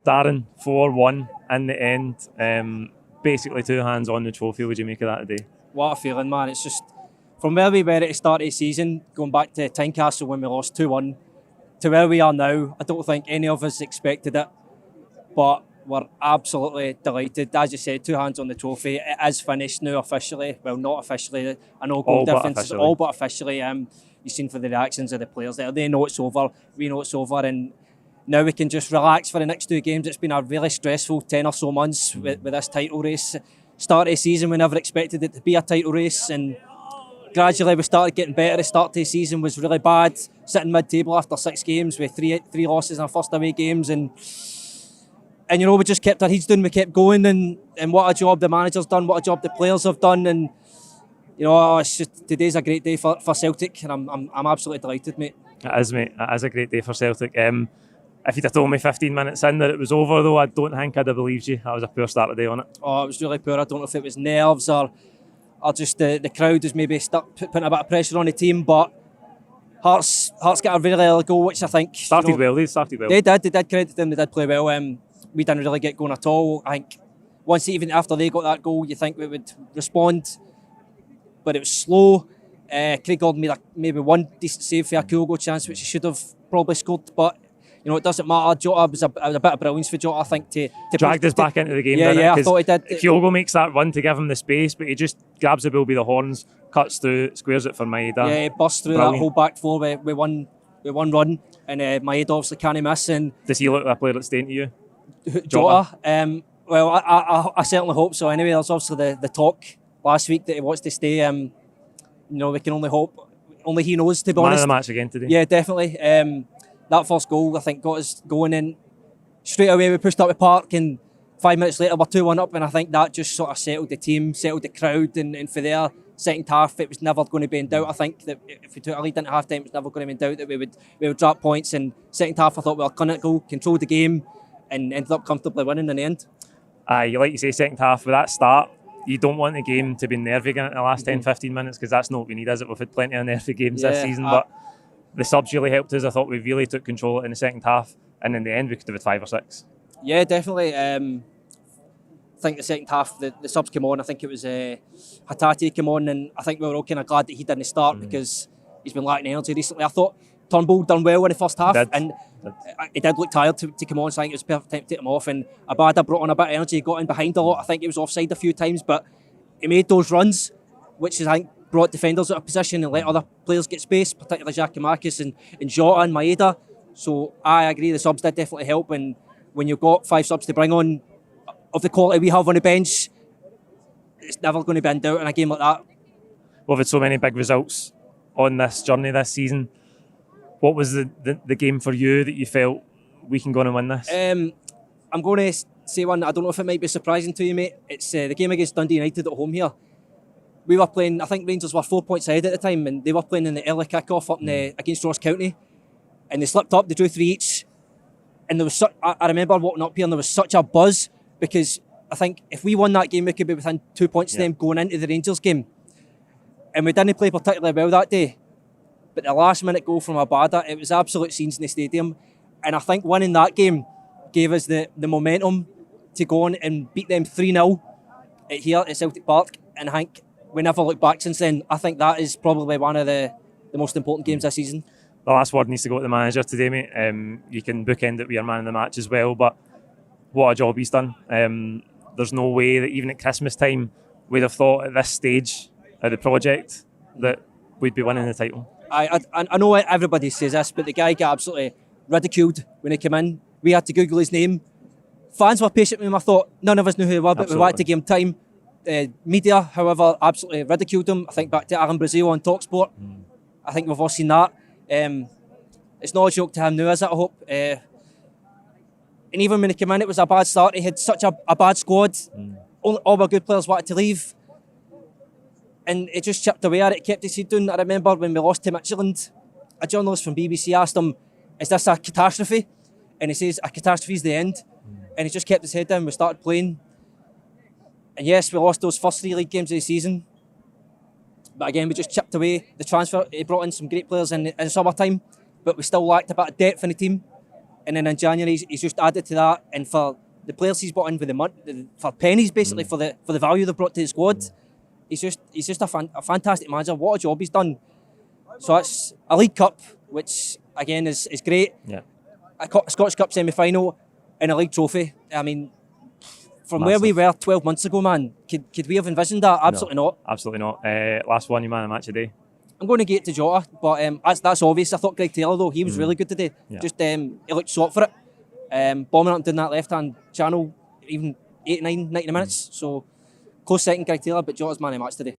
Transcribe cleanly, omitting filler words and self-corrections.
Darren, 4-1 in the end. Basically 2 hands on the trophy. Would you make of that today? What a feeling, man. It's just, from where we were at the start of the season, going back to Tynecastle when we lost 2-1, to where we are now, I don't think any of us expected it. But we're absolutely delighted. As you said, 2 hands on the trophy. It is finished now officially. Well, not officially. I know goal difference is all but officially. You've seen for the reactions of the players there. They know it's over. We know it's over. And now we can just relax for the next 2 games. It's been a really stressful 10 or so months with this title race. Start of the season, we never expected it to be a title race. And gradually we started getting better. The start of the season was really bad. Sitting mid-table after 6 games with three losses in our first away games. And you know, we just kept our heads down, we kept going, and what a job the manager's done, what a job the players have done, and you know, it's just, today's a great day for Celtic, and I'm absolutely delighted, mate. It is, mate. It is a great day for Celtic. If you'd have told me 15 minutes in that it was over, though, I don't think I'd have believed you. That was a poor start today on it. Oh, it was really poor. I don't know if it was nerves or just the crowd was maybe putting a bit of pressure on the team, but Hearts got a really early goal, which I think started well. They started well. They did credit them. They did play well. We didn't really get going at all. I think once, even after they got that goal, you think we would respond, but it was slow. Craig Gordon made maybe one decent save for a cool goal chance, which he should have probably scored, but you know, it doesn't matter. Jota was a bit of brilliance for Jota, I think, to dragged us back into the game. Yeah, I thought he did. Kyogo makes that run to give him the space, but he just grabs the ball by the horns, cuts through, squares it for Maeda. Yeah, he busts through that whole back four with one run, and Maeda obviously can't miss. And does he look like a player that's staying to you? Jota. Well, I certainly hope so. Anyway, there's obviously the talk last week that he wants to stay. You know, we can only hope. Only he knows, to be honest. Man of the match again today. Yeah, definitely. That first goal, I think, got us going in. Straight away, we pushed up the park, and 5 minutes later, we're 2-1 up, and I think that just sort of settled the team, settled the crowd, and for their second half, it was never going to be in doubt. I think that if we took a lead into half time, it was never going to be in doubt that we would drop points. And second half, I thought we were clinical, controlled the game, and ended up comfortably winning in the end. You like you say, second half, with that start, you don't want the game to be nervy again in the last 10-15 minutes, because that's not what we need, is it? We've had plenty of nervy games this season, but the subs really helped us. I thought we really took control in the second half, and in the end we could have had 5 or 6. Yeah, definitely. I think the second half, the subs came on. I think it was Hatate came on, and I think we were all kind of glad that he didn't start because he's been lacking energy recently. I thought Turnbull done well in the first half, and he did look tired to come on, so I think it was a perfect time to take him off. And Abada brought on a bit of energy, he got in behind a lot. I think he was offside a few times, but he made those runs, which is, I think, brought defenders out of position and let other players get space, particularly Giakoumakis and Jota and Maeda. So I agree, the subs did definitely help, and when you've got 5 subs to bring on of the quality we have on the bench, it's never going to be in doubt in a game like that. We've had so many big results on this journey this season. What was the game for you that you felt we can go on and win this? I'm going to say one, I don't know if it might be surprising to you, mate. It's the game against Dundee United at home here. We were playing, I think Rangers were 4 points ahead at the time, and they were playing in the early kick-off up against Ross County, and they slipped up, they drew 3 each, and there was I remember walking up here and there was such a buzz, because I think if we won that game, we could be within 2 points of them going into the Rangers game, and we didn't play particularly well that day, but the last minute goal from Abada, it was absolute scenes in the stadium, and I think winning that game gave us the momentum to go on and beat them 3-0 here at Celtic Park, and I think we never looked back since then. I think that is probably one of the most important games this season. The last word needs to go to the manager today, mate. You can bookend it with your man of the match as well, but what a job he's done. There's no way that even at Christmas time we'd have thought at this stage of the project that we'd be winning the title. I know everybody says this, but the guy got absolutely ridiculed when he came in. We had to Google his name. Fans were patient with him. I thought none of us knew who he was, but we wanted to give him time. Media, however, absolutely ridiculed him. I think back to Aaron Brazil on TalkSport. I think we've all seen that. It's not a joke to him now, is it? I hope. And even when he came in, it was a bad start. He had such a bad squad. All our good players wanted to leave. And it just chipped away at it, kept his head down. I remember when we lost to Midtjylland, a journalist from BBC asked him, is this a catastrophe? And he says, a catastrophe is the end. And he just kept his head down. We started playing. And yes, we lost those first 3 league games of the season. But again, we just chipped away the transfer. He brought in some great players in summertime, but we still lacked a bit of depth in the team. and then in January he's just added to that, and for the players he's brought in with the money, for pennies basically, for the value they've brought to the squad, he's just a fantastic manager. What a job he's done. So it's a League Cup, which again is great. Yeah. A Scottish Cup semi-final and a league trophy. I mean, from Massive. where we were 12 months ago, man, could we have envisioned that? Absolutely not. Absolutely not. Last one, you man of the match today. I'm going to get to Jota, but that's obvious. I thought Greg Taylor, though, he was really good today. Yeah. Just he looked short for it. Bombing up and doing that left-hand channel, even 89, 90 minutes. So, close second, Greg Taylor, but Jota's man of the match today.